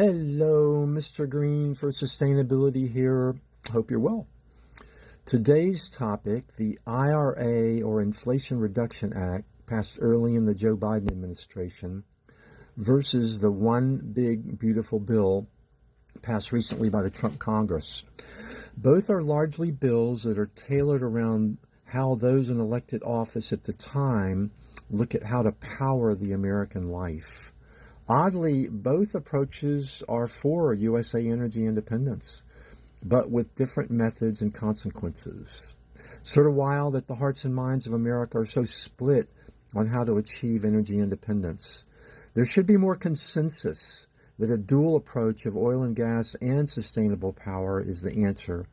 Hello, Mr. Green for Sustainability here. Hope you're well. Today's topic, the IRA or Inflation Reduction Act, passed early in the Joe Biden administration, versus the One Big Beautiful Bill passed recently by the Trump Congress. Both are largely bills that are tailored around how those in elected office at the time look at how to power the American life. Oddly, both approaches are for USA energy independence, but with different methods and consequences. Sort of wild that the hearts and minds of America are so split on how to achieve energy independence. There should be more consensus that a dual approach of oil and gas and sustainable power is the answer.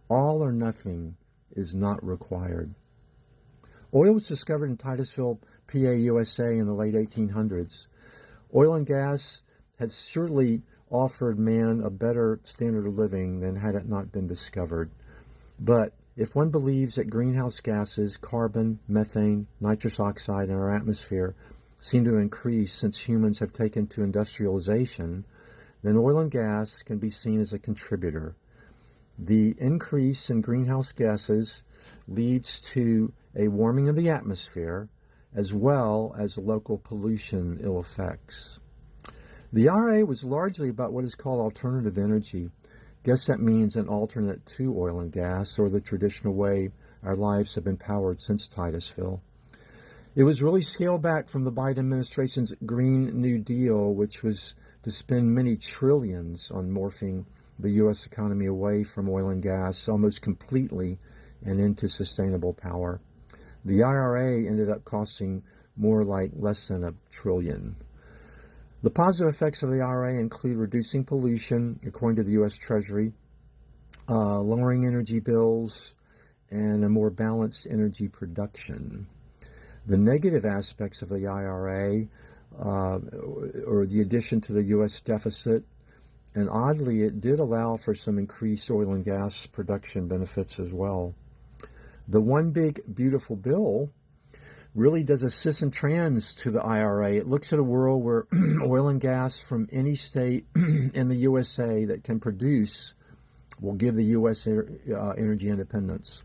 All or nothing is not required. Oil was discovered in Titusville, PA, USA in the late 1800s. Oil and gas had surely offered man a better standard of living than had it not been discovered. But if one believes that greenhouse gases, carbon, methane, nitrous oxide in our atmosphere seem to increase since humans have taken to industrialization, then oil and gas can be seen as a contributor. The increase in greenhouse gases leads to a warming of the atmosphere, as well as local pollution ill effects. The IRA was largely about what is called alternative energy. Guess that means an alternate to oil and gas, or the traditional way our lives have been powered since Titusville. It was really scaled back from the Biden administration's Green New Deal, which was to spend many trillions on morphing the U.S. economy away from oil and gas almost completely and into sustainable power. The IRA ended up costing more like less than $1 trillion. The positive effects of the IRA include reducing pollution, according to the U.S. Treasury, lowering energy bills, and a more balanced energy production. The negative aspects of the IRA, or the addition to the U.S. deficit, and oddly, it did allow for some increased oil and gas production benefits as well. The One Big Beautiful Bill really does a cis and trans to the IRA. It looks at a world where oil and gas from any state in the USA that can produce will give the U.S. energy independence.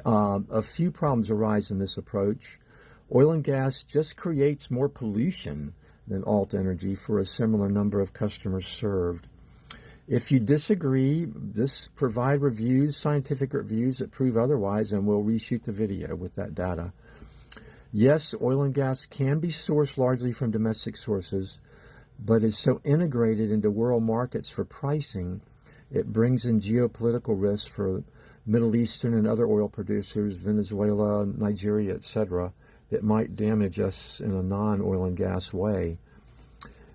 A few problems arise in this approach. Oil and gas just creates more pollution than alt energy for a similar number of customers served. If you disagree, just provide reviews, scientific reviews that prove otherwise, and we'll reshoot the video with that data. Yes, oil and gas can be sourced largely from domestic sources, but is so integrated into world markets for pricing, it brings in geopolitical risks for Middle Eastern and other oil producers, Venezuela, Nigeria, etc., that might damage us in a non-oil and gas way.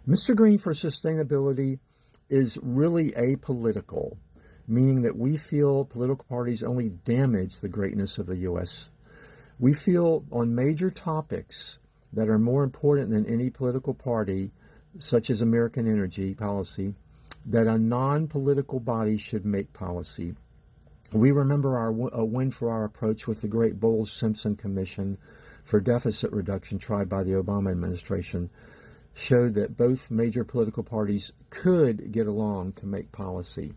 Mr. Green for Sustainability is really apolitical, meaning that we feel political parties only damage the greatness of the U.S. We feel on major topics that are more important than any political party, such as American energy policy, that a non-political body should make policy. We remember a win for our approach with the Great Bowles-Simpson Commission for deficit reduction tried by the Obama administration showed that both major political parties could get along to make policy.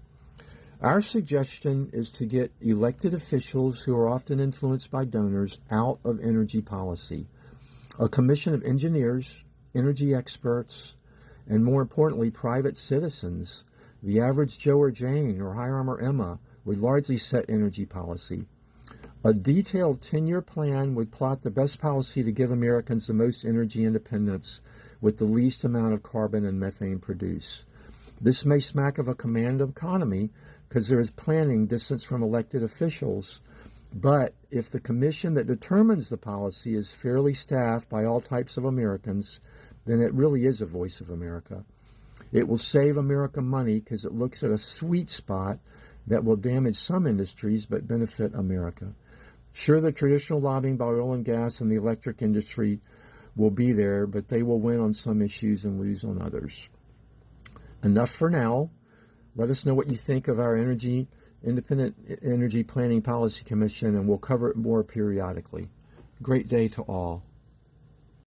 Our suggestion is to get elected officials who are often influenced by donors out of energy policy. A commission of engineers, energy experts, and more importantly, private citizens, the average Joe or Jane or Hiram or Emma, would largely set energy policy. A detailed 10-year plan would plot the best policy to give Americans the most energy independence with the least amount of carbon and methane produced. This may smack of a command economy because there is planning distance from elected officials, but if the commission that determines the policy is fairly staffed by all types of Americans, then it really is a voice of America. It will save America money because it looks at a sweet spot that will damage some industries but benefit America. Sure, the traditional lobbying by oil and gas and the electric industry will be there, but they will win on some issues and lose on others. Enough for now. Let us know what you think of our Independent Energy Planning Policy Commission, and we'll cover it more periodically. Great day to all.